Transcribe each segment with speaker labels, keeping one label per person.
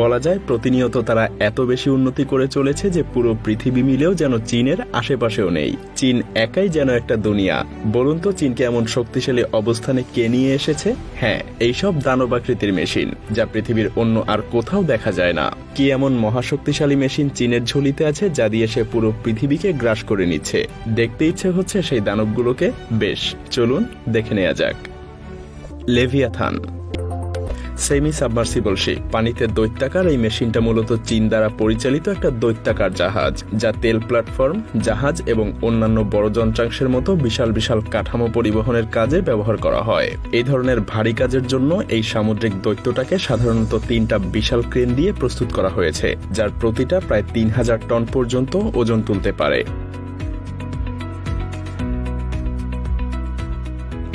Speaker 1: বলা যায় প্রতিনিয়ত তারা এত বেশি উন্নতি করে চলেছে যে পুরো পৃথিবী মিলেও যেন চীনের আশেপাশেও নেই। চীন একাই যেন একটা দুনিয়া। বলুন তো চীনকে এমন শক্তিশালী অবস্থানে কে নিয়ে এসেছে? হ্যাঁ, এইসব দানবাকৃতির মেশিন, যা পৃথিবীর অন্য আর কোথাও দেখা যায় না। কি এমন মহাশক্তিশালী মেশিন চীনের ঝুলিতে আছে যা দিয়ে সে পুরো পৃথিবীকে গ্রাস করে নিচ্ছে? দেখতে ইচ্ছে হচ্ছে সেই দানবগুলোকে। বেশ, চলুন দেখে নেওয়া যাক। লেভিয়াথান সেমি সাবমার্সিবল শিপ, পানিতে দৈত্যাকার এই মেশিনটা মূলত চীন দ্বারা পরিচালিত একটা দৈত্যাকার জাহাজ, যা তেল প্ল্যাটফর্ম, জাহাজ এবং অন্যান্য বড় যন্ত্রাংশের মতো বিশাল বিশাল কাঠামো পরিবহনের কাজে ব্যবহার করা হয়। এই ধরনের ভারী কাজের জন্য এই সামুদ্রিক দৈত্যটাকে সাধারণত 3টা বিশাল ক্রেন দিয়ে প্রস্তুত করা হয়েছে, যার প্রতিটা প্রায় 3000 টন পর্যন্ত ওজন তুলতে পারে।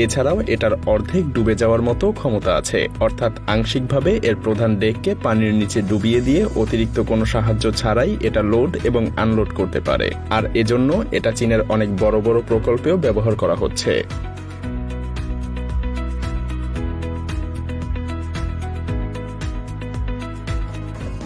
Speaker 1: এছাড়াও এটার অর্ধেক ডুবে যাওয়ার মতো ক্ষমতা আছে, অর্থাৎ আংশিকভাবে এর প্রধান ডেককে পানির নিচে ডুবিয়ে দিয়ে অতিরিক্ত কোনো সাহায্য ছাড়াই এটা লোড এবং আনলোড করতে পারে। আর এজন্য এটা চীনের অনেক বড় বড় প্রকল্পেও ব্যবহার করা হচ্ছে।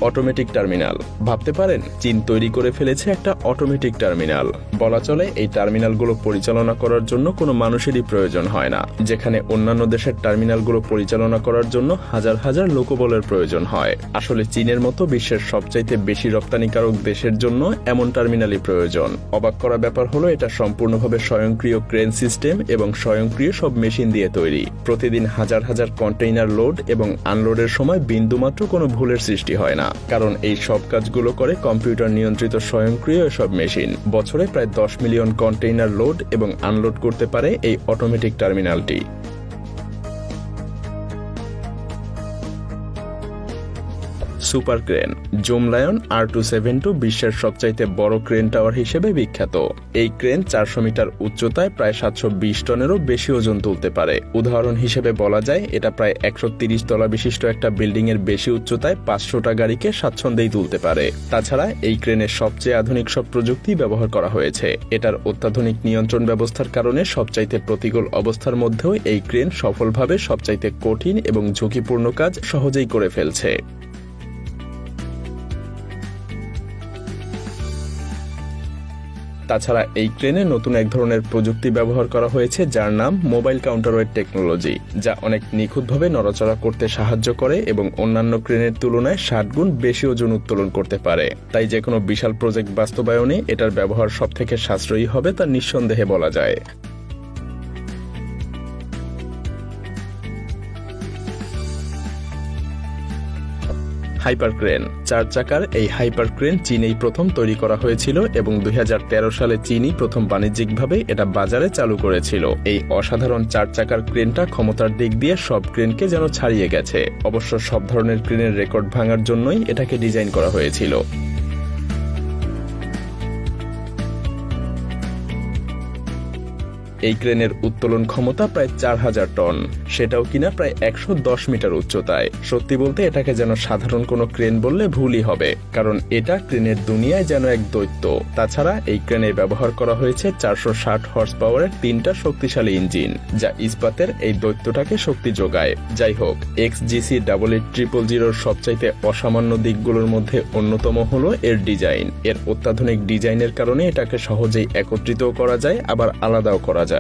Speaker 1: Automatic terminal. ভাবতে পারেন চীন তৈরি করে ফেলেছে একটা অটোমেটিক টার্মিনাল। বলা চলে এই টার্মিনালগুলো পরিচালনা করার জন্য কোনো মানুষেরই প্রয়োজন হয় না, যেখানে অন্যান্য দেশের টার্মিনালগুলো পরিচালনা করার জন্য হাজার হাজার লোকবলের প্রয়োজন হয়। আসলে চীনের মতো বিশ্বের সবচাইতে বেশি রপ্তানিকারক দেশের জন্য এমন টার্মিনালই প্রয়োজন। অবাক করা ব্যাপার হলো এটা সম্পূর্ণভাবে স্বয়ংক্রিয় ক্রেন সিস্টেম এবং স্বয়ংক্রিয় সব মেশিন দিয়ে তৈরি। প্রতিদিন হাজার হাজার কন্টেইনার লোড এবং আনলোডের সময় বিন্দুমাত্র কোনো ভুলের সৃষ্টি হয় না, কারণ এই সব কাজগুলো করে কম্পিউটার নিয়ন্ত্রিত স্বয়ংক্রিয় এসব মেশিন। বছরে প্রায় 10 মিলিয়ন কন্টেইনার লোড এবং আনলোড করতে পারে এই অটোমেটিক টার্মিনালটি। Super crane. Zoom lion R272 বিশ্বের সবচাইতে বড় ক্রেন টাওয়ার হিসেবে বিখ্যাত। এই ক্রেন 400 মিটার উচ্চতায় প্রায় 720 টনেরও বেশি ওজন তুলতে পারে। উদাহরণ হিসেবে বলা যায় এটা প্রায় 130 তলা বিশিষ্ট একটা বিল্ডিং এর বেশি উচ্চতায় 500টা গাড়িকে স্বাচ্ছন্দ্যেই তুলতে পারে। তাছাড়া এই ক্রেনের সবচেয়ে আধুনিক সব প্রযুক্তি ব্যবহার করা হয়েছে। এটার অত্যাধুনিক নিয়ন্ত্রণ ব্যবস্থার কারণে সবচাইতে প্রতিকূল অবস্থার মধ্যেও এই ক্রেন সফলভাবে সবচাইতে কঠিন এবং ঝুঁকিপূর্ণ কাজ সহজেই করে ফেলছে। তাছাড়া এই ক্রেনে নতুন এক ধরনের প্রযুক্তি ব্যবহার করা হয়েছে যার নাম মোবাইল কাউন্টারওয়েট টেকনোলজি, যা অনেক নিখুঁতভাবে নড়াচড়া করতে সাহায্য করে এবং অন্যান্য ক্রেনের তুলনায় 60 গুণ বেশি ওজন উত্তোলন করতে পারে। তাই যে কোনো বিশাল প্রজেক্ট বাস্তবায়নে এটার ব্যবহার সবথেকে সাশ্রয়ী হবে তা নিঃসন্দেহে বলা যায়। Hyper crane. 4 চাকার এই হাইপার ক্রেন চীনেই প্রথম তৈরি করা হয়েছিল এবং 2013 সালে চীনই প্রথম বাণিজ্যিকভাবে এটা বাজারে চালু করেছিল। এই অসাধারণ 4 চাকার ক্রেনটা ক্ষমতার দিক দিয়ে সব ক্রেনকে যেন ছাড়িয়ে গেছে। অবশ্য সব ধরনের ক্রেনের রেকর্ড ভাঙার জন্যই এটাকে ডিজাইন করা হয়েছিল। এই ক্রেনের উত্তোলন ক্ষমতা প্রায় 4000 টন, সেটাও কিনা প্রায় 110 মিটার উচ্চতায়। সত্যি বলতে এটাকে যেন সাধারণ কোনো ক্রেন বললে ভুলই হবে, কারণ এটা ক্রেনের দুনিয়ায় যেন এক দৈত্য। তাছাড়া এই ক্রেনে ব্যবহার করা হয়েছে 460 হর্স পাওয়ারের 3টা শক্তিশালী ইঞ্জিন, যা ইস্পাতের এই দৈত্যটাকে শক্তি যোগায়। যাই হোক, XGC-8800 সবচাইতে অসামান্য দিকগুলোর মধ্যে অন্যতম হলো এর ডিজাইন। এর অত্যাধুনিক ডিজাইনের কারণে এটাকে সহজেই একত্রিত করা যায়, আবার আলাদাও করা যায়।